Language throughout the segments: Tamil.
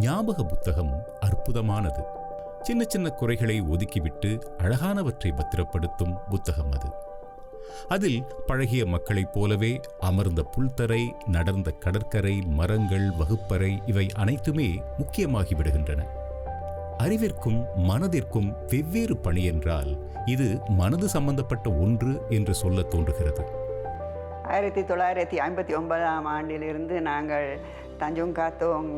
ஞாபக புத்தகம் அற்புதமானது. சின்ன சின்ன குறைகளை ஒதுக்கிவிட்டு அழகானவற்றை பத்திரப்படுத்தும் புத்தகம் அது. அதில் பழகிய மக்களைப் போலவே அமர்ந்த புல்தரை, நடந்த கடற்கரை, மரங்கள், வகுப்பறை இவை அனைத்துமே முக்கியமாகிவிடுகின்றன. அறிவிற்கும் மனதிற்கும் வெவ்வேறு பணி என்றால் இது மனது சம்பந்தப்பட்ட ஒன்று என்று சொல்ல தோன்றுகிறது. 1959ஆம் ஆண்டிலிருந்து நாங்கள் தஞ்சோங் காத்தோங்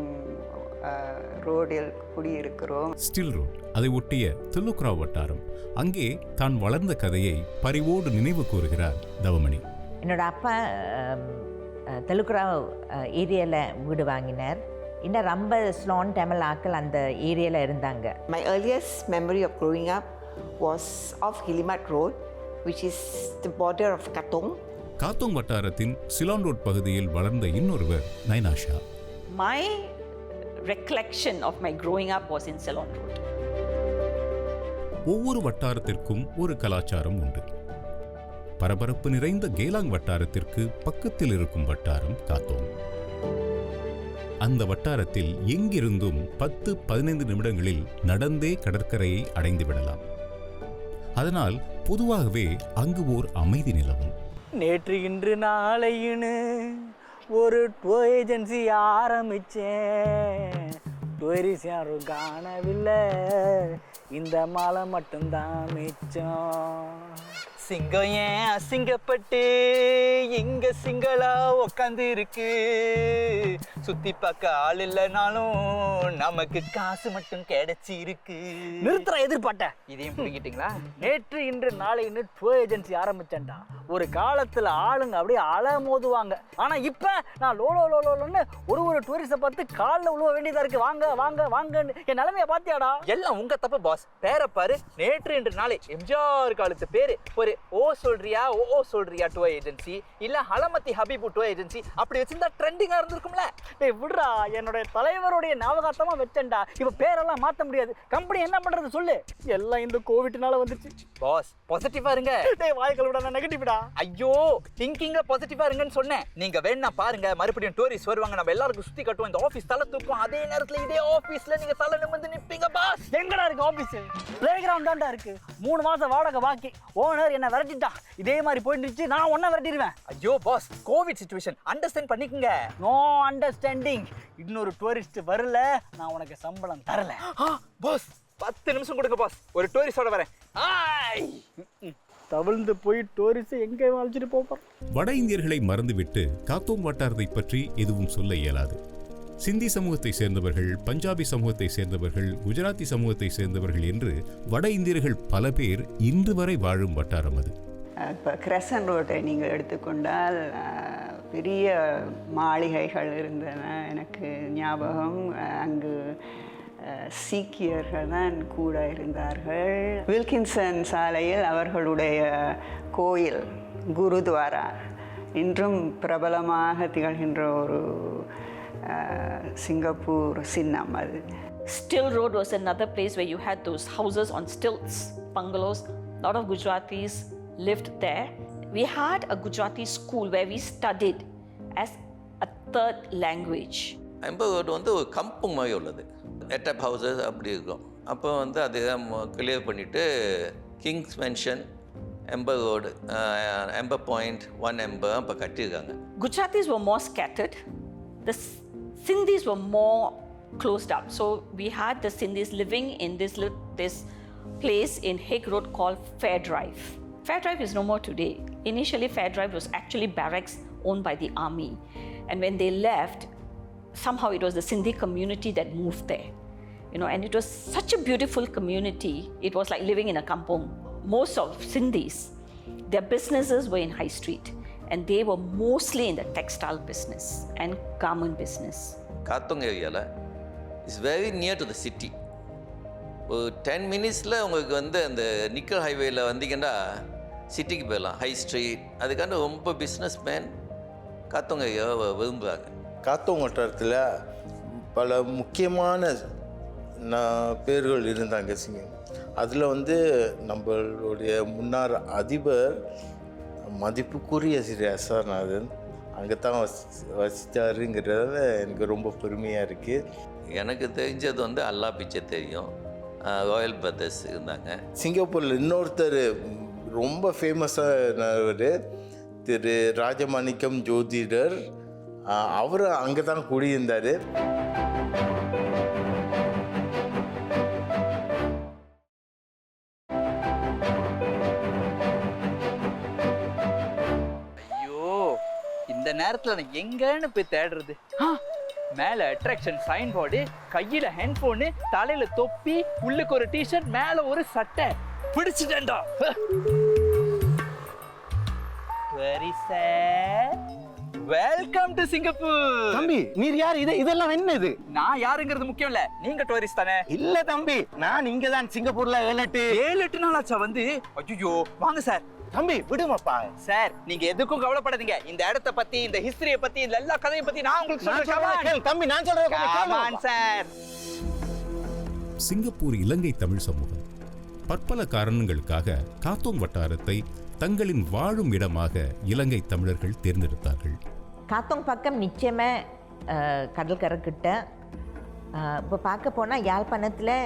ரோடில் குடியிருக்கிறோம். ஸ்டில் ரோட், அதை ஒட்டிய தெலுக்ரா வட்டாரம். அங்கே தான் வளர்ந்த கதையை பரிவோடு நினைவு கூறுகிறார் தவமணி. என்னோட அப்பா தெலுக்ரா ஏரியாவில் வீடு வாங்கினார். இன்னும் ரொம்ப ஸ்லோன் தமிழ் ஆக்கள் அந்த ஏரியாவில் இருந்தாங்க. My earliest memory of growing up was off Hilimat Road, which is the border of Katong. காத்தோங் வட்டாரத்தின் Ceylon road பகுதியில் வளர்ந்த இன்னொருவர் நைனாஷா. My recollection of my growing up was in Ceylon Road. ஒவ்வொரு வட்டாரத்திற்கும் ஒரு கலாச்சாரம் உண்டு. பரபரப்பு நிறைந்த கேலாங் வட்டாரத்திற்கு பக்கத்தில் இருக்கும் வட்டாரம் காத்தோங். அந்த வட்டாரத்தில் எங்கிருந்தும் 10-15 நிமிடங்களில் நடந்தே கடற்கரையை அடைந்து விடலாம். அதனால் பொதுவாகவே அங்கு ஓர் அமைதி நிலவும். நேற்று இன்று நாளையின்னு ஒரு டூர் ஏஜென்சி ஆரம்பித்தேன். டூரிஸ்ட் யாரும் காணவில்லை, இந்த மாலை மட்டும்தான் மிச்சம். சிங்கம் ஏன் அசிங்கப்பட்டு இங்க சிங்களா உக்காந்து இருக்கு. சுத்தி பார்க்க ஆள் இல்லைனாலும் நமக்கு காசு மட்டும் கிடைச்சி இருக்கு. நிறுத்துற எதிர்பார்ட்ட இதையும் பிடிக்கிட்டீங்களா? நேற்று இன்று நாளைன்னு டூர் ஏஜென்சி ஆரம்பிச்சேன்டா. ஒரு காலத்துல ஆளுங்க அப்படியே அல மோதுவாங்க. ஆனா இப்ப நான் லோலோன்னு ஒரு டூரிஸ்ட பார்த்து காலில் உழுவ வேண்டியதா இருக்கு. வாங்க வாங்க வாங்கன்னு. என் நிலைமைய பாத்தியாடா? எல்லாம் உங்க தப்பு பாஸ். பேரை பாரு, நேற்று இன்று நாளை எம்ஜிஆர் காலத்து பேரு. ஒரு ஓ சொல்றியா ஓ சொல்றியா டூர் ஏஜென்சி, இல்ல ஹலமத்தி ஹபீபு டூர் ஏஜென்சி அப்படி வச்சிருந்தா ட்ரெண்டிங்கா இருந்திருக்கும்ல. டேய் விடுறா, என்னோட தலைவருடைய ஞாபகார்த்தமா வச்சேன்டா. இப்ப பேரெல்லாம் மாத்த முடியாது. கம்பெனி என்ன பண்றது சொல்லு? எல்லாம் இந்த கோவிட்னால வந்துச்சு. பாஸ் பாசிட்டிவா இருங்க. டேய் வாய்க்கல விட, நான் நெகட்டிவ்டா. ஐயோ, திங்கிங்ல பாசிட்டிவா இருங்கன்னு சொன்னேன். நீங்க வேணா பாருங்க, மறுபடியும் டூரிஸ்ட் வருவாங்க, நம்ம எல்லாருக்கும் சுத்தி கட்டுவோம். இந்த ஆபீஸ் தலை தூக்கும். அதே நேரத்துல இதே ஆபீஸ்ல நீங்க தலை நிமிர்ந்து நிப்பீங்க பாஸ். எங்கடா இருக்கு ஆபீஸ்? பிளே கிரவுண்ட் தான்டா இருக்கு. 3 மாசம் வாடகை பாக்கி. ஓனர் என்ன விரட்டிட்டான். இதே மாதிரி போயிடுச்சு, நான் ஒன்ன விரட்டிடுவேன். ஐயோ பாஸ், கோவிட் சிச்சுவேஷன் அண்டர்ஸ்டாண்ட் பண்ணிக்கங்க. No understanding. இன்னொரு டூரிஸ்ட் வரல, நான் உனக்கு சம்பளம் தரல. பாஸ் 10 நிமிஷம் கொடுங்க பாஸ், ஒரு டூரிஸ்டோட வரேன். தவிழ்ந்து போய் டூரிஸ்ட் எங்கே அழைச்சிட்டு போப்போம். வட இந்தியர்களை மறந்துவிட்டு காத்தோங் வட்டாரத்தை பற்றி எதுவும் சொல்ல இயலாது. சிந்தி சமூகத்தை சேர்ந்தவர்கள், பஞ்சாபி சமூகத்தை சேர்ந்தவர்கள், குஜராத்தி சமூகத்தை சேர்ந்தவர்கள் என்று வட இந்தியர்கள் பல பேர் இன்று வரை வாழும் வட்டாரம் அது. இப்போ கிரசன் ரோட்டை நீங்கள் எடுத்துக்கொண்டால் பெரிய மாளிகைகள் இருந்தன. எனக்கு ஞாபகம், அங்கு சீக்கியர்கள் தான் கூட இருந்தார்கள். வில்கின்சன் சாலையில் அவர்களுடைய கோயில் குருத்வாரா இன்றும் பிரபலமாக திகழ்கின்ற ஒரு சிங்கப்பூர் சின்னம் அது. Still Road was another place where you had those houses on stilts, bungalows. A lot of Gujaratis lived there. We had a Gujarati school where we studied as a third language. Amber road வந்து ஒரு கம்பம் மாதிரி உள்ளது. எட்டப் ஹவுசஸ் அப்படி இருக்கும். அப்போ வந்து அதை கிளியர் பண்ணிவிட்டு கிங்ஸ் மென்ஷன், எம்பர் ரோடு, எம்பர் பாயிண்ட், 1 எம்பர் இப்போ கட்டியிருக்காங்க. Gujaratis were more scattered. The Sindhis were more closed up. So we had the Sindhis living in this place in Hague Road called Fair Drive. Fair Drive is no more today. Initially Fair Drive was actually barracks owned by the army. And when they left, somehow it was the Sindhi community that moved there. You know, and it was such a beautiful community. It was like living in a kampong. Most of Sindhis, their businesses were in High Street. And they were mostly in the textile business and garment business. காத்தோங் ஏரியாவில் is very near to the city. ஒரு 10 மினிட்ஸில் உங்களுக்கு வந்து அந்த நிக்கல் ஹைவேயில் வந்தீங்கன்னா சிட்டிக்கு போயிடலாம். ஹை ஸ்ட்ரீட் அதுக்காண்ட ரொம்ப பிஸ்னஸ் மேன் காத்தோங் ஏரியாவை விரும்புகிறாங்க. காத்தோங் வட்டாரத்தில் பல முக்கியமான பேர்கள் இருந்தாங்க சிங்கம். அதில் வந்து நம்மளுடைய முன்னாள் அதிபர் மதிப்புக்குரிய ஸ்ரீ எஸ்ஆர் நாதன், அங்கே தான் வசித்தாருங்கிறத எனக்கு ரொம்ப பெருமையாக இருக்குது. எனக்கு தெரிஞ்சது வந்து அல்லா பிச்சை தெரியும், ராயல் பிரதர்ஸ் இருந்தாங்க. சிங்கப்பூரில் இன்னொருத்தர் ரொம்ப ஃபேமஸானவர் திரு ராஜமாணிக்கம் ஜோதிடர். அவர் அங்கே தான் குடியிருந்தார். ஐயோ, இந்த நேரத்தில் நான் எங்கன்னு போய் தேடுறது? மேலே அட்ராக்ஷன் சைன் போர்டு, கையில் ஹேண்ட்ஃபோனு, தலையில் தொப்பி, உள்ளுக்கு ஒரு டிஷர்ட், மேலே ஒரு சட்டை. பிடிச்சிட்டேன்டா. Very sir, welcome to Singapore. தம்பி, நீர் யார்? இதெல்லாம் என்னது? நான் யாருங்கிறது முக்கியம் இல்ல, நீங்க டூரிஸ்ட் தானே? இல்ல தம்பி, நான் இங்க தான் சிங்கப்பூர்ல 7-8 நாள் ஆச்சா வந்து. ஐயோ, வாங்க சார். தம்பி விடுமாப்பா. சார், நீங்க எதுக்கும் கவலைப்படாதீங்க. இந்த இடத்தை பத்தி, இந்த ஹிஸ்டரியை பத்தி, இந்த எல்லா கதையை பத்தி நான் உங்களுக்கு சொல்றேன். தம்பி, நான் சொல்றேன் சார். சிங்கப்பூர் இலங்கை தமிழ் சமூகம் பற்பல காரணங்களுக்காக காத்தோங் வட்டாரத்தை தங்களின் வாழும் இடமாக இலங்கை தமிழர்கள் தேர்ந்தெடுத்தார்கள். காத்தோங் பக்கம் நிச்சயமாக கடற்கரை கிட்ட. இப்போ பார்க்க போனால் யாழ்ப்பாணத்தில்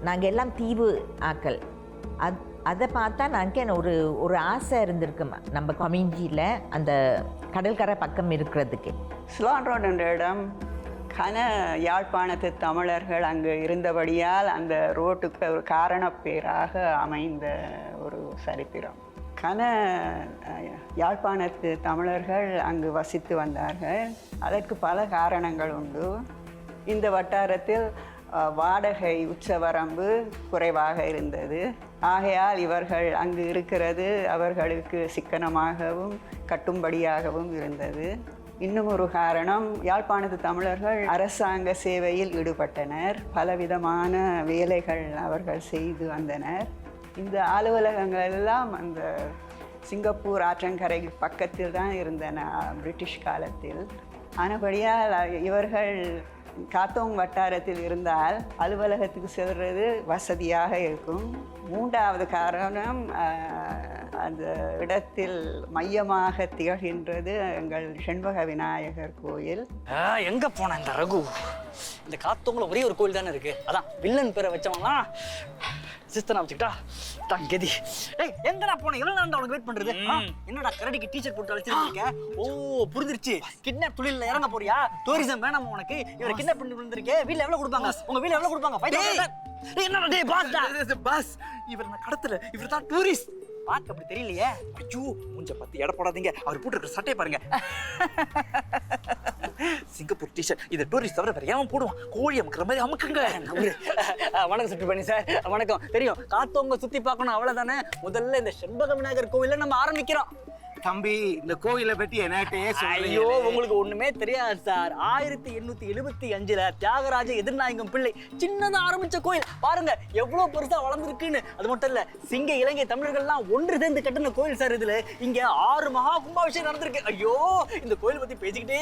நாங்கள் எல்லாம் தீவு ஆக்கள். அதை பார்த்தா நாங்கள் ஒரு ஆசை இருந்திருக்கு நம்ம கம்யூனிட்டியில் அந்த கடற்கரை பக்கம் இருக்கிறதுக்கு. ஸ்லான் ரோட் என்ற இடம் கன யாழ்ப்பாணத்து தமிழர்கள் அங்கு இருந்தபடியால் அந்த ரோட்டுக்கு ஒரு காரணப்பேராக அமைந்த ஒரு சரித்திரம். கன யாழ்ப்பாணத்து தமிழர்கள் அங்கு வசித்து வந்தார்கள். அதற்கு பல காரணங்கள் உண்டு. இந்த வட்டாரத்தில் வாடகை உச்சவரம்பு குறைவாக இருந்தது. ஆகையால் இவர்கள் அங்கு இருக்கிறது அவர்களுக்கு சிக்கனமாகவும் கட்டும்படியாகவும் இருந்தது. இன்னும் ஒரு காரணம், யாழ்ப்பாணத்து தமிழர்கள் அரசாங்க சேவையில் ஈடுபட்டனர். பலவிதமான வேலைகள் அவர்கள் செய்து வந்தனர். இந்த அலுவலகங்கள் எல்லாம் அந்த சிங்கப்பூர் ஆற்றங்கரை பக்கத்தில் தான் இருந்தன பிரிட்டிஷ் காலத்தில். ஆனபடியால் இவர்கள் காத்தோங் வட்டாரத்தில் இருந்தால் அலுவலகத்துக்கு செல்வது வசதியாக இருக்கும். மூன்றாவது காரணம், அந்த இடத்தில் மையமாக திகழ்கின்றது எங்கள் செண்பக விநாயகர் கோயில். எங்க போன இந்த ரகு? இந்த காத்தோங்கள ஒரே ஒரு கோயில் தானே இருக்கு. அதான் வில்லன் பேரை வச்சவங்களா சிஸ்டர் வச்சுக்கிட்டா தான் கெதி. ஏய், எங்கடா போன? எவ்வளவு நேரம் உனக்கு வெயிட் பண்றது? என்னடா கரடிக்கு டீச்சர் போட்டு அழைச்சிருக்கீங்க? ஓ, புரிஞ்சிருச்சு. கிட்னாப் தொழில இறங்க போறியா? டூரிசம் வேணாம் உனக்கு? இவரை கிட்னாப் பண்ணி வந்திருக்கே. வீட்ல எவ்வளவு கொடுப்பாங்க? உங்க வீட்ல எவ்வளவு கொடுப்பாங்க? என்னடா டேய் பாஸ், இவர் நான் கடத்தல, இவர் தான் டூரிஸ்ட். பார்க்க அப்படி தெரியலையே. ஐயோ, மூஞ்ச பத்தி எடை போடாதீங்க. அவர் போட்டுருக்கிற சட்டையை பாருங்க. Singapore T shirt. இது டூரிஸ்ட் தவிர வேற ஏன் போடுவான்? கோழி அமுக்குற மாதிரி அமுக்குங்க. வணக்கம் சுற்றி பண்ணி சார். வணக்கம். தெரியும், காத்தவங்க சுத்தி பார்க்கணும், அவ்வளவுதானே. முதல்ல இந்த செண்பக விநாயகர் கோவில நம்ம ஆரம்பிக்கிறோம். தம்பி, இந்த கோயிலை பற்றி என்கிட்டே சொல்லுங்க. ஐயோ, உங்களுக்கு ஒண்ணுமே தெரியாது சார். 1875 தியாகராஜ எதிர்நாயகம் பிள்ளை சின்னதா ஆரம்பிச்ச கோயில். பாருங்க எவ்வளவு பெருசா வளர்ந்துருக்குன்னு. அது மட்டும் இல்ல, சிங்க இலங்கை தமிழர்கள்லாம் ஒன்று சேர்ந்து கட்டின கோயில் சார். இதுல இங்க 6 மகா கும்பாபிஷேகம் நடந்திருக்கு. ஐயோ, இந்த கோயில் பத்தி பேசிக்கிட்டே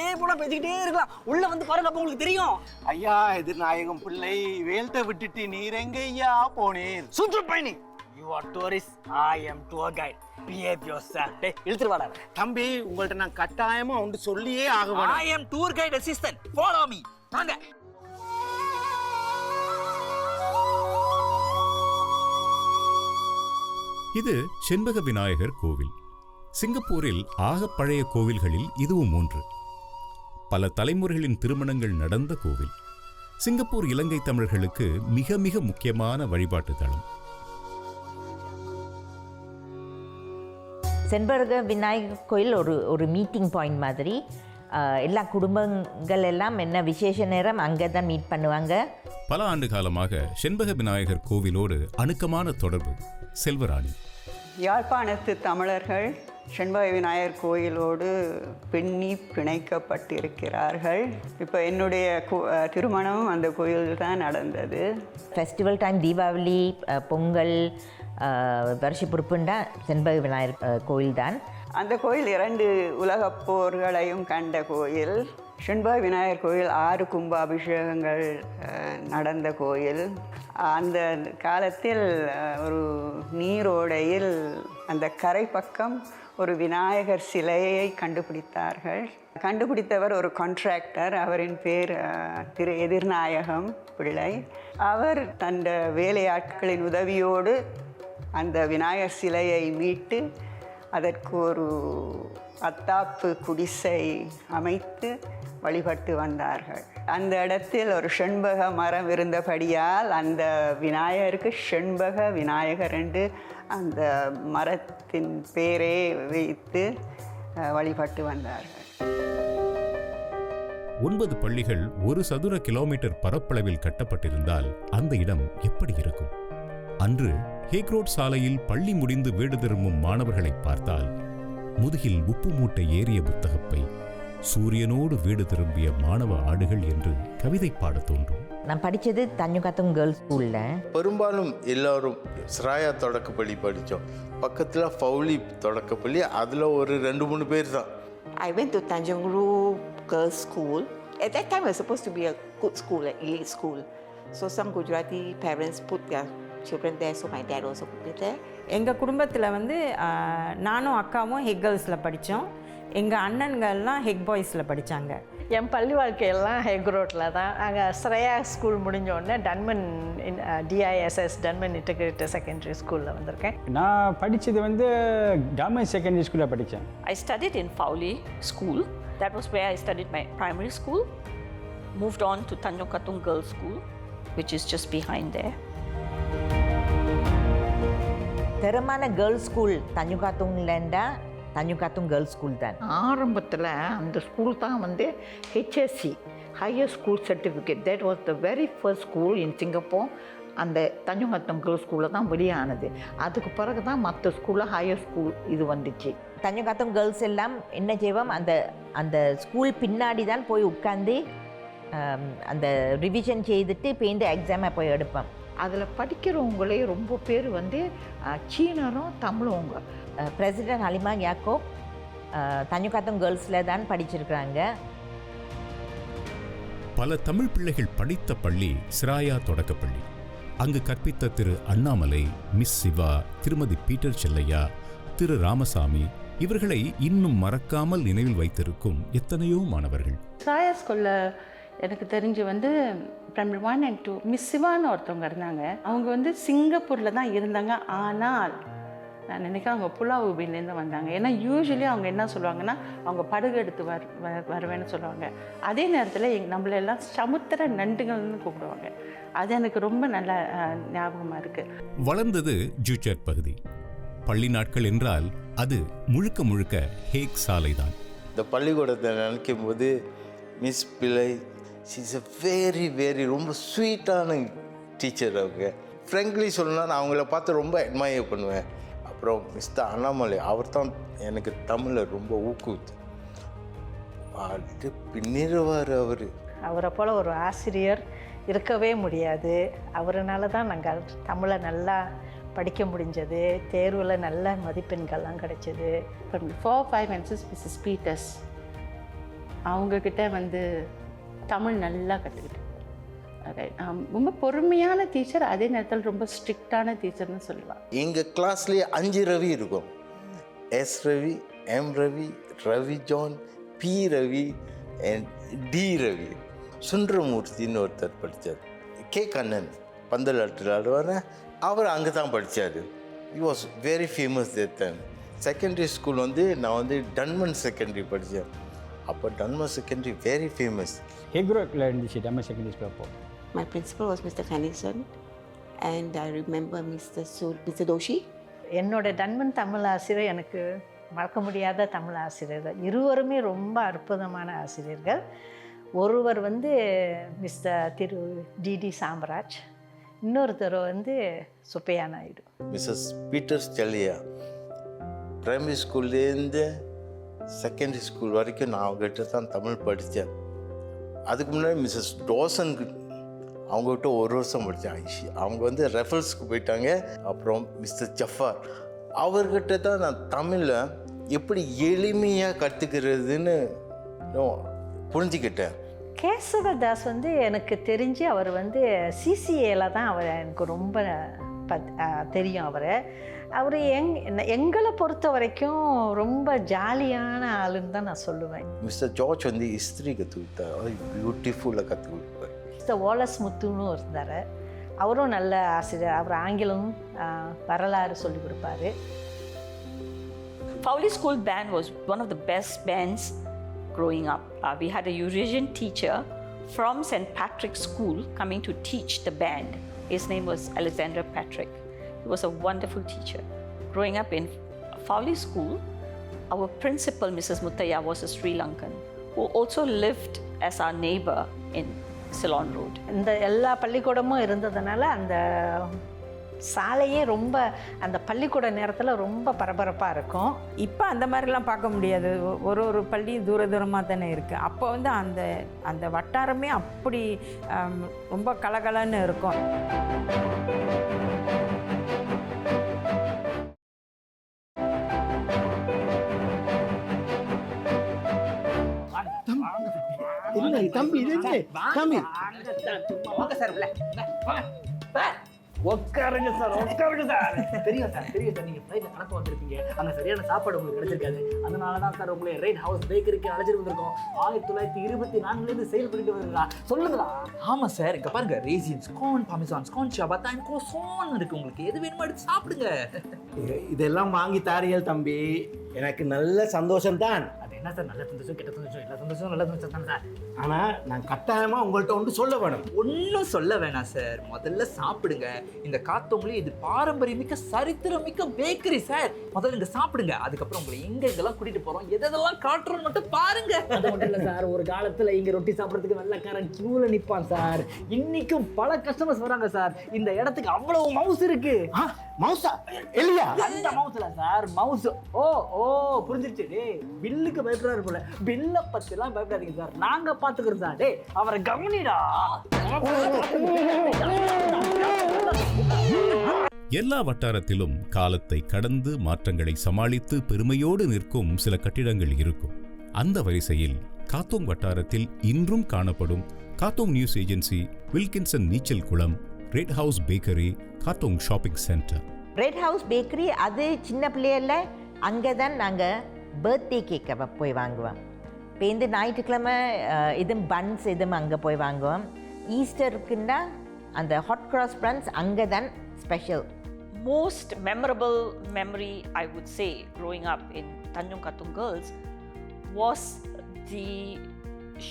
இருக்கலாம். உள்ள வந்து பாருங்க, அப்ப உங்களுக்கு தெரியும். ஐயா எதிர்நாயகம் பிள்ளை, வேல்ட்ட விட்டுட்டு நீர் எங்கய்யா போனேன்? சுற்றுப்பயணி. You are tourist, I am tour guide. Behave yourself. Hey, இழுத்துருவாடா. தம்பி, உங்கள்ட்ட நான் கட்டாயமா ஒன்று சொல்லியே ஆகுவேன். I am tour guide assistant. Follow me. வாங்க. இது செண்பக விநாயகர் கோவில். சிங்கப்பூரில் ஆக பழைய கோவில்களில் இதுவும் ஒன்று. பல தலைமுறைகளின் திருமணங்கள் நடந்த கோவில். சிங்கப்பூர் இலங்கை தமிழர்களுக்கு மிக மிக முக்கியமான வழிபாட்டு தலம். செண்பக விநாயகர் கோயில் ஒரு மீட்டிங் பாயிண்ட் மாதிரி. எல்லா குடும்பங்கள் எல்லாம் என்ன விசேஷ நேரம் அங்கே தான் மீட் பண்ணுவாங்க. பல ஆண்டு காலமாக செண்பக விநாயகர் கோவிலோடு அணுக்கமான தொடர்பு செல்வராணி. யாழ்ப்பாணத்து தமிழர்கள் செண்பக விநாயகர் கோயிலோடு பிணைக்கப்பட்டிருக்கிறார்கள். இப்போ என்னுடைய திருமணமும் அந்த கோயில் தான் நடந்தது. ஃபெஸ்டிவல் டைம், தீபாவளி, பொங்கல், வருஷ பொறுப்புண்டா செண்பக விநாயகர் கோயில் தான். அந்த கோயில் 2 உலகப் போர்களையும் கண்ட கோயில். செண்பக விநாயகர் கோயில் 6 கும்பாபிஷேகங்கள் நடந்த கோயில். அந்த காலத்தில் ஒரு நீரோடையில் அந்த கரை பக்கம் ஒரு விநாயகர் சிலையை கண்டுபிடித்தார்கள். கண்டுபிடித்தவர் ஒரு கான்ட்ராக்டர். அவரின் பேர் திரு எதிர்நாயகம் பிள்ளை. அவர் தன் வேலையாட்களின் உதவியோடு அந்த விநாயகர் சிலையை மீட்டு அதற்கு ஒரு அத்தாப்பு குடிசை அமைத்து வழிபட்டு வந்தார்கள். அந்த இடத்தில் ஒரு செண்பக மரம் இருந்தபடியால் அந்த விநாயகருக்கு செண்பக விநாயகர் என்று அந்த மரத்தின் பேரே வைத்து வழிபட்டு வந்தார்கள். 9 பள்ளிகள் 1 சதுர கிலோமீட்டர் பரப்பளவில் கட்டப்பட்டிருந்தால் அந்த இடம் எப்படி இருக்கும்? அன்று ஹேக்ரோட் சாலையில் பள்ளி முடிந்து வீடு திரும்பும் மாணவர்களை பார்த்தால் முதுகில் உப்பு மூட்டை ஏறிய புத்தகப்பை, சூரியனோடு வீடு திரும்பிய மாணவ ஆடுகள் என்று கவிதை பாட தோன்றும். நான் படித்தது தஞ்சுகாத்தம் கேர்ள்ஸ் ஸ்கூலில். பெரும்பாலும் எல்லோரும் ஸ்ராயா தொடக்கப்பள்ளி படித்தோம். பக்கத்தில் ஃபவுலி தொடக்கப்பள்ளி, அதில் ஒரு 2-3 பேர் தான். I went to Tanjung Ru Girls' School. At that time, it was supposed to be a good school, an elite school. So some Gujarati parents put their children there, so my dad also put it there. எங்கள் குடும்பத்தில் வந்து நானும் அக்காவும் ஹெக் கேர்ள்ஸில் படித்தோம். எங்கள் அண்ணன்கள்லாம் ஹெக் பாய்ஸில் படித்தாங்க. என் பள்ளி வாழ்க்கையெல்லாம் ஹெக் ரோட்டில் தான். அங்கே ஸ்ரேயா ஸ்கூல் முடிஞ்சோடனே டன்மன் டிஐஎஸ்எஸ் டன்மன் இன்டகிரேட்டட் செகண்டரி ஸ்கூலில் வந்திருக்கேன். நான் படித்தது வந்து கவர்மெண்ட் செகண்டரி ஸ்கூலில் படித்தேன். I studied in Fowley School. That was where I studied my primary school. Moved on to Tanjung Katong Girls' School, which is just behind there. தரமான கேர்ள்ஸ் ஸ்கூல் தஞ்சுகாத்தூங்லேண்டா தஞ்சுகாத்தூங் கேர்ள்ஸ் ஸ்கூல் தான். ஆரம்பத்தில் அந்த ஸ்கூல் தான் வந்து HSC higher school certificate. That was the very first school in Singapore. அந்த தஞ்சுகாத்தம் கேர்ள்ஸ் ஸ்கூலில் தான் வெளியானது. அதுக்கு பிறகு தான் மற்ற ஸ்கூலில் ஹையர் ஸ்கூல் இது வந்துச்சு. தஞ்சுகாத்தம் கேர்ள்ஸ் எல்லாம் என்ன செய்வோம், அந்த அந்த ஸ்கூல் பின்னாடி தான் போய் உட்காந்து அந்த ரிவிஷன் செய்துட்டு பேருந்து எக்ஸாமை போய் எடுப்போம். அதில் படிக்கிறவங்களே ரொம்ப பேர் வந்து சீனரும் தமிழவங்க. பிரசிடென்ட் ஹலிமா யாக்கோப் தஞ்சுகாத்தம் கேர்ள்ஸில் தான் படிச்சிருக்கிறாங்க. பல தமிழ் பிள்ளைகள் படித்த பள்ளி ஸ்ராயா தொடக்கப்பள்ளி. அங்கு கற்பித்த திரு அண்ணாமலை, மிஸ் சிவா, திருமதி பீட்டர் செல்லையா, திரு ராமசாமி, இவர்களை இன்னும் மறக்காமல் நினைவில் வைத்திருக்கும் எத்தனையோ மாணவர்கள். ஸ்ராயா ஸ்கூலில் எனக்கு தெரிஞ்சு வந்து பிரைமரி 1 and 2 மிஸ் சிவான்னு ஒருத்தவங்க இருந்தாங்க. அவங்க வந்து சிங்கப்பூரில் தான் இருந்தாங்க. ஆனால் நான் நினைக்கிறேன் அவங்க புலாவுபின்லேருந்து வந்தாங்க. ஏன்னா யூஸ்வலி அவங்க என்ன சொல்லுவாங்கன்னா, அவங்க படகு எடுத்து வருவேன்னு சொல்லுவாங்க. அதே நேரத்தில் நம்மளெல்லாம் சமுத்திர நண்டுகள்னு கூப்பிடுவாங்க. அது எனக்கு ரொம்ப நல்ல ஞாபகமாக இருக்குது. வளர்ந்தது ஜூச்சர் பகுதி. பள்ளி நாட்கள் என்றால் அது முழுக்க முழுக்க ஹேக் சாலை தான். இந்த பள்ளிக்கூடத்தை நினைக்கும் போது மிஸ் பிள்ளை இஸ் அ வெரி வெரி ரொம்ப ஸ்வீட்டான டீச்சர். அவங்க ஃப்ரெங்க்லி சொல்லணும்னா நான் அவங்கள பார்த்து ரொம்ப அட்மையர் பண்ணுவேன். அப்புறம் மிஸ்டர் அண்ணாமலை, அவர் தான் எனக்கு தமிழில் ரொம்ப ஊக்குவித்து பின்னிடுவார். அவரை போல் ஒரு ஆசிரியர் இருக்கவே முடியாது. அவருனால தான் நாங்கள் தமிழை நல்லா படிக்க முடிஞ்சது. தேர்வில் நல்ல மதிப்பெண்கள்லாம் கிடைச்சது. 4, 5 and 6 மிஸ்ஸஸ் பீட்டர்ஸ், அவங்கக்கிட்ட வந்து தமிழ் நல்லா கற்றுக்கிட்டேன். ரொம்ப பொறுமையான டீச்சர், அதே நேரத்தில் ரொம்ப ஸ்ட்ரிக்டான டீச்சர்னு சொல்லுவாள். எங்கள் கிளாஸ்லேயே 5 ரவி இருக்கும். S Ravi, M Ravi, Ravi John, B Ravi and D Ravi. சுந்தரமூர்த்தின்னு ஒருத்தர் படித்தார். கே கண்ணன் பந்தலாட்டில் ஆடுவார், அவர் அங்கே தான் படித்தார். He was very famous that time. Secondary school வந்து நான் வந்து டன்மன் செகண்டரி படித்தேன். அப்போ டன்மன் செகண்டரி வெரி ஃபேமஸ். ஹெக்ரோட்டில் இருந்துச்சு டன்மன் செகண்டரி ஸ்கூல். அப்போ My principal was Mr. Kanison and I remember Mr. Doshi. என்னோட டன்மன் தமிழ் ஆசிரியர் எனக்கு மறக்க முடியாத தமிழ் ஆசிரியர்கள். இருவருமே ரொம்ப அற்புதமான ஆசிரியர்கள். ஒருவர் வந்து மிஸ்டர் திரு டிடி சாம்ராஜ், இன்னொருத்தர் வந்து Subbaiah Naidu. Mrs Peter Chellaiah primary ஸ்கூல்லேருந்து செகண்டரி ஸ்கூல் வரைக்கும் நான் அவங்ககிட்ட தான் தமிழ் படித்தேன். அதுக்கு முன்னாடி மிஸ்ஸஸ் டோசன் அவங்ககிட்ட 1 வருஷம் படித்தேன். அவங்க வந்து ரெஃபல்ஸ்க்கு போயிட்டாங்க. அப்புறம் மிஸ்டர் ஜஃபார், அவர்கிட்ட தான் நான் தமிழை எப்படி எளிமையாக கற்றுக்கிறதுன்னு புரிஞ்சுக்கிட்டேன். கேசவதாஸ் வந்து எனக்கு தெரிஞ்சு அவர் வந்து சிசிஏல தான் அவர் எனக்கு ரொம்ப தெரியும். அவரை அவர் எங்களை பொறுத்த வரைக்கும் ரொம்ப ஜாலியான ஆளுன்னு தான் நான் சொல்லுவேன். மிஸ்டர் ஜார்ஜ் வந்து ஹிஸ்ட்ரி கற்றுக் கொடுத்தாரு, பியூட்டிஃபுல்லாக கற்றுக் கொடுப்பார். மிஸ்டர் வாலஸ் முத்துன்னு இருந்தார், அவரும் நல்ல ஆசிரியர். அவர் ஆங்கிலம் வரலாறு சொல்லிக் கொடுப்பாரு. Fowley School band was one of the best bands growing up. We had a Eurasian teacher from St. Patrick's School coming to teach the band. His name was Alexander Patrick. He was a wonderful teacher. Growing up in Fowley School, our principal, Mrs. Muttaya, was a Sri Lankan who also lived as our neighbor in Ceylon Road. இந்த எல்லா பள்ளிக்கூடமும் இருந்ததுனால அந்த சாலையே ரொம்ப அந்த பள்ளிக்கூட நேரத்தில் ரொம்ப பரபரப்பாக இருக்கும். இப்போ அந்த மாதிரிலாம் பார்க்க முடியாது, ஒரு பள்ளி தூரமாக தானே இருக்குது. அப்போ வந்து அந்த வட்டாரமே அப்படி ரொம்ப கலகலன்னு இருக்கும். தம்பி உட்காருங்க சார், உட்காருங்க சார். தெரியும் சார், நீங்கள் ஃப்ளைட்டில் கணக்கு வந்திருப்பீங்க, அங்கே சரியான சாப்பாடு உங்களுக்கு கிடைச்சிருக்காது. அதனால தான் சார் உங்களை ரெட் ஹவுஸ் பேக்கரிக்கு அழைச்சிட்டு வந்திருக்கோம். 1924 செயல்பட்டு வருங்களா, சொல்லுங்களா? ஆமாம் சார், இங்கே பாருங்க, raisins, corn, Parmesan, corn சபாத்தா, Goshen இருக்கு. உங்களுக்கு எது வேணுமோ எடுத்து சாப்பிடுங்க. இதெல்லாம் வாங்கி தாரியல் தம்பி, எனக்கு நல்ல சந்தோஷம்தான். என்ன சார், நல்ல சந்தோஷம், கெட்ட சந்தோஷம், எல்லா சந்தோஷம் நல்ல சந்தோஷம் தான் சார். ஆனால் நான் கட்டாயமாக உங்கள்கிட்ட ஒன்று சொல்ல வேணும். ஒன்றும் சொல்ல வேணாம் சார், முதல்ல சாப்பிடுங்க. இந்த காத்தோங்களே இது பாரம்பரியமிக்க சரித்திரமிக்க பேக்கரி சார். முதல்ல இங்கே சாப்பிடுங்க, அதுக்கப்புறம் உங்களை எங்கெங்கெல்லாம் கூட்டிகிட்டு போகிறோம், எதெல்லாம் காட்டுறோன்னு மட்டும் பாருங்க. அது மட்டும் இல்லை சார், ஒரு காலத்தில் இங்கே ரொட்டி சாப்பிட்றதுக்கு வெள்ளைக்காரன் கியூவில் நிற்பான் சார். இன்னைக்கும் பல கஸ்டமர்ஸ் வராங்க சார். இந்த இடத்துக்கு அவ்வளவு மவுஸ் இருக்கு. மவுஸா? இல்லையா? அந்த மவுஸ்ல சார், மவுஸ். ஓ புரிஞ்சிருச்சு. டேய், பில்லுக்கு பயப்படுறாரு போல. பில்லை பத்திலாம் பயப்படாதீங்க சார், நாங்க பாத்துக்கிறோம் சார். டேய், அவரை கவனிடா. எல்லா வட்டாரத்திலும் காலத்தை கடந்து மாற்றங்களை சமாளித்து பெருமையோடு நிற்கும் சில கட்டிடங்கள் இருக்கும். அந்த வரிசையில் காத்தோங் வட்டாரத்தில் இன்றும் காணப்படும் காத்தோங் நியூஸ் ஏஜென்சி, வில்கின்சன் நீச்சல் குளம், Red House bakery, Katong shopping centre. Red House bakery அது சின்ன பிள்ளையில அங்கே தான் நாங்கள் பர்த்டே கேக்கை போய் வாங்குவோம். இப்போ இந்த ஞாயிற்றுக்கிழமை இதுவும் பன்ஸ் இதுவும் அங்கே போய் வாங்குவோம். ஈஸ்டருக்குன்னா அந்த ஹாட் கிராஸ் பன்ஸ் அங்கே தான் special. Most memorable memory, I would say, growing up in Tanjung Katong Girls was the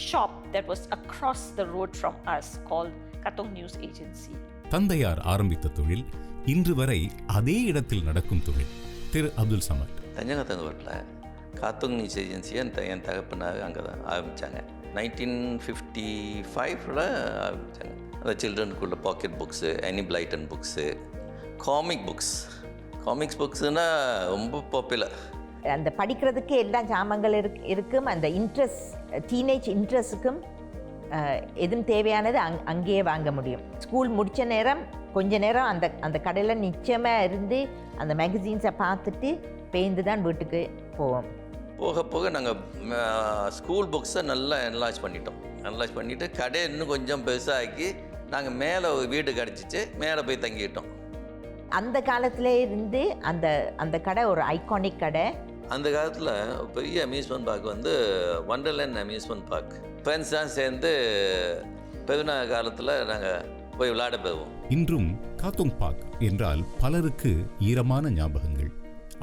shop that was across the road from us called Katong News Agency. தந்தையார் ஆரம்பித்த தொழில் இன்று வரை அதே இடத்தில் நடக்கும் தொழில். திரு அப்துல் சமட். தஞ்சங்கத்தங்கோட்டில் காத்தோங் நியூஸ் ஏஜென்சியை என் தகப்பனாக அங்கே தான் ஆரம்பித்தாங்க. 1955 ஆரம்பித்தாங்க. அந்த சில்ட்ரனுக்குள்ள பாக்கெட் புக்ஸு, அனி பிளைட்டன் புக்ஸு, காமிக்ஸ் புக்ஸுனால் ரொம்ப பாப்புலர். அந்த படிக்கிறதுக்கு எல்லா ஜாமங்கள் இருக்கும். அந்த இன்ட்ரெஸ்ட், டீனேஜ் இன்ட்ரெஸ்ட்டுக்கும் எதுவும் தேவையானது அங்கேயே வாங்க முடியும். ஸ்கூல் முடித்த நேரம் கொஞ்ச நேரம் அந்த கடையில் நிச்சயமாக இருந்து அந்த மேகசின்ஸை பார்த்துட்டு பேருந்து தான் வீட்டுக்கு போவோம். போக போக நாங்கள் ஸ்கூல் புக்ஸை நல்லா என்லார்ஜ் பண்ணிவிட்டு கடையை இன்னும் கொஞ்சம் பெருசாக்கி நாங்கள் மேலே வீடு கிடச்சிச்சு, மேலே போய் தங்கிட்டோம். அந்த காலத்தில் இருந்து அந்த கடை ஒரு ஐகானிக் கடை. அந்த காலத்தில் பெரிய அம்யூஸ்மெண்ட் பார்க் வந்து வண்டர்லேண்ட் அம்யூஸ்மெண்ட் பார்க். ஃப்ரெண்ட்ஸ் தான் சேர்ந்து பெருநா காலத்தில் நாங்கள் போய் விளையாட போவோம். இன்றும் காத்தோங் பார்க் என்றால் பலருக்கு ஈரமான ஞாபகங்கள்.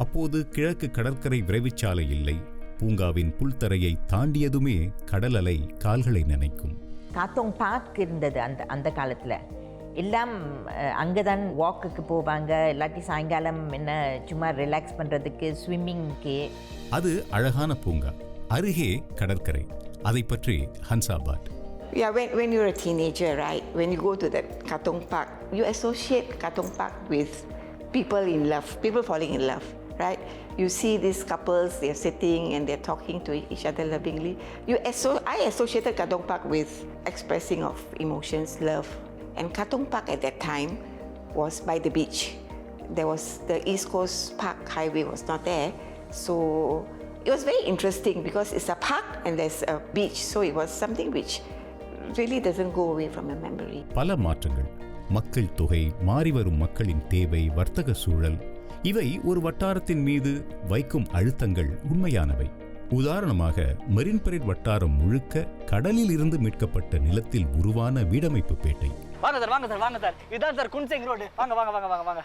அப்போது கிழக்கு கடற்கரை விரைவுச்சாலை இல்லை. பூங்காவின் புல்தரையை தாண்டியதுமே கடல் அலை கால்களை நனைக்கும். காத்தோங் பார்க் இருந்தது அந்த காலத்தில். எல்லாம் அங்கே தான் வாக்குக்கு போவாங்க, இல்லாட்டி சாயங்காலம் என்ன சும்மா ரிலாக்ஸ் பண்ணுறதுக்கு, ஸ்விம்மிங்க்கு. அது அழகான பூங்கா, அருகே கடற்கரை. அதை பற்றி ஹன்சாபாட். Yeah, when you're a teenager, right, when you go to that Katong Park, you associate Katong Park with people in love, people falling in love, right? You see these couples, they're sitting and they're talking to each other lovingly. I associated Katong Park with expressing of emotions, love. And Katong Park at that time was by the beach. There was the East Coast Park Highway was not there. So it was very interesting because it's a park and there's a beach. So it was something which really doesn't go away from my memory. பல மாற்றங்கள், மக்கள் தொகை, மாறிவரும் மக்களின் தேவை, வர்த்தக சூழல், இவை ஒரு வட்டாரத்தின் மீது வைக்கும் அழுத்தங்கள் உண்மையானவை. உதாரணமாக மெரின் பரேட் வட்டாரம் முழுக்க கடலில் இருந்து மீட்கப்பட்ட நிலத்தில் உருவான வீடமைப்பு பேட்டை. வாங்க சார், வாங்க சார், வாங்க சார். இதான் சார் குன்சிங் ரோடு. வாங்க வாங்க வாங்க வாங்க வாங்க.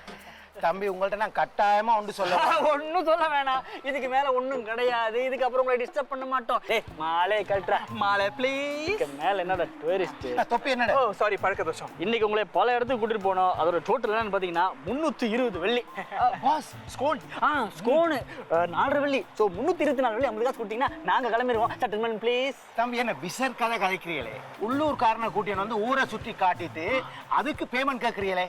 தம்பி உங்கள்ட்ட நான் கட்டாயமா ஒன்று சொல்ல ஒன்னும் சொல்ல வேணாம். இதுக்கு மேல ஒன்னும் கிடையாது. இதுக்கு அப்புறம் உங்களை டிஸ்டர்ப் பண்ண மாட்டோம். ஏய் மாலை கட்டுற மாலை ப்ளீஸ். மேல என்னடா டூரிஸ்ட் தொப்பி என்னடா? ஓ சாரி, பழக்க தோஷம். இன்னைக்கு உங்களை பல இடத்துக்கு கூட்டிட்டு போனோம். அதோட டோட்டல் என்னன்னு பாத்தீங்கன்னா 320 வெள்ளி. பாஸ் ஸ்கோன் ஸ்கோன் 4 வெள்ளி. ஸோ 324 வெள்ளி 50 காசு கொடுத்தீங்கன்னா நாங்க கிளம்பிடுவோம். Settlement please. தம்பி என்ன விசர் கதை கதைக்கிறீங்களே? உள்ளூர்காரனை கூட்டின்னு வந்து ஊரை சுற்றி காட்டிட்டு அதுக்கு பேமெண்ட் கேட்குறீங்களே?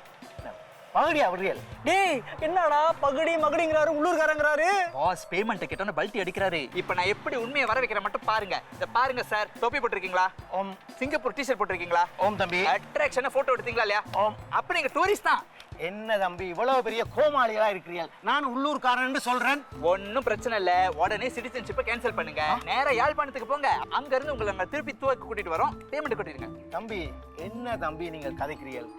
பகுடியா விடுறியல்? டேய் என்னடா பகுடி மகுடிங்கிறாரு, உள்ளூர்காரங்கிறாரு. பாஸ் பேமெண்ட் கேட்டோன்னு பல்ட்டி அடிக்கிறாரு. இப்போ நான் எப்படி உண்மையை வர வைக்கிறேன் மட்டும் பாருங்க. இத பாருங்க சார், தொப்பி போட்டிருக்கீங்களா? ஓம். சிங்கப்பூர் டீ-ஷர்ட் போட்டிருக்கீங்களா? ஓம் தம்பி. அட்ராக்ஷனா போட்டோ எடுத்தீங்களா இல்லையா? ஓம். அப்ப நீங்க டூரிஸ்ட் தான். என்ன தம்பி இவ்வளவு பெரிய கோமாளிகளா இருக்கிறீர்கள்? நான் உள்ளூர்காரன் சொல்றேன். ஒன்னும் பிரச்சனை இல்ல. உடனே சிட்டிசன்ஷிப்பை கேன்சல் பண்ணுங்க. நேரா யாழ்ப்பாணத்துக்கு போங்க. அங்க இருந்து உங்களை நாங்க திருப்பி துவக்கு கூட்டிட்டு வரோம். பேமெண்ட் கட்டிடுங்க. தம்பி என்ன தம்பி நீங்க கதைக்கிறீர்கள்?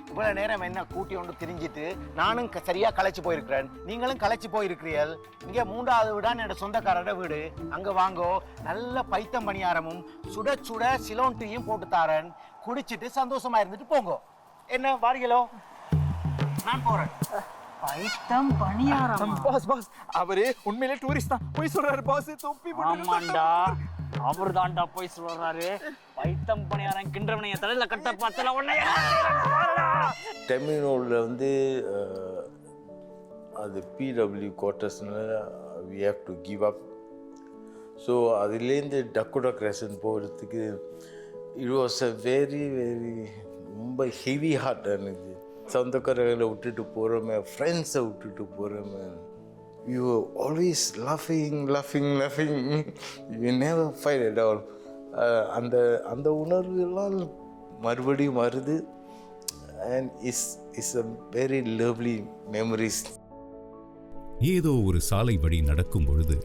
இவ்வளவு நேரம் என்ன கூட்டி ஒன்று திரிஞ்சிட்டு நானும் சரியா களைச்சு போயிருக்கிறேன், நீங்களும் களைச்சு போயிருக்கிறீர்கள். இங்க 3வது வீடான் என்னோட சொந்தக்காரோட வீடு. அங்க வாங்கோ, நல்ல பைத்தம் பணியாரமும் சுட சுட சிலோன் டீயும் போட்டு தாரேன். குடிச்சிட்டு சந்தோஷமா இருந்துட்டு போங்க. என்ன வாரிகளோ? நான் போறேன். பைத்தம் பணியாரம். பாஸ் பாஸ் அவரு உண்மையிலே டூரிஸ்ட் தான். போய் சொல்றாரு பாஸ். தொப்பி போட்டு. ஆமாண்டா அவர் தான்டா போய் சொல்றாரு. பைத்தம் பணியாரம் கிண்டவனைய தலையில கட்ட பார்த்தல உன்னைய. டெர்மினோலில் வந்து அது பிடபிள்யூ குவார்ட்டர்ஸ்னால we have to give up. So அதுலேருந்து டக்கோட்டா கிராசன் போகிறதுக்கு இட் வாஸ் அ வெரி ரொம்ப ஹெவி ஹார்ட் இருந்துச்சு. சொந்தக்காரர்களை விட்டுட்டு போகிறோமே, ஃப்ரெண்ட்ஸை விட்டுட்டு போகிறோமே. யூ ஆல்வேஸ் லாஃபிங். You never fight at all. அந்த உணர்வு எல்லாம் மறுபடியும் வருது. And it's a very lovely memories. ஏதோ ஒரு சாலை வழி நடக்கும் பொழுது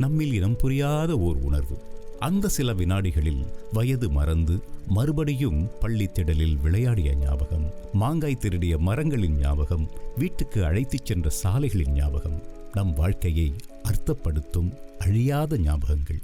நம்மில் இனம் புரியாத ஓர் உணர்வு. அந்த சில வினாடிகளில் வயது மறந்து மறுபடியும் பள்ளி திடலில் விளையாடிய ஞாபகம், மாங்காய் திருடிய மரங்களின் ஞாபகம், வீட்டுக்கு அழைத்துச் சென்ற சாலைகளின் ஞாபகம், நம் வாழ்க்கையை அர்த்தப்படுத்தும் அழியாத ஞாபகங்கள்.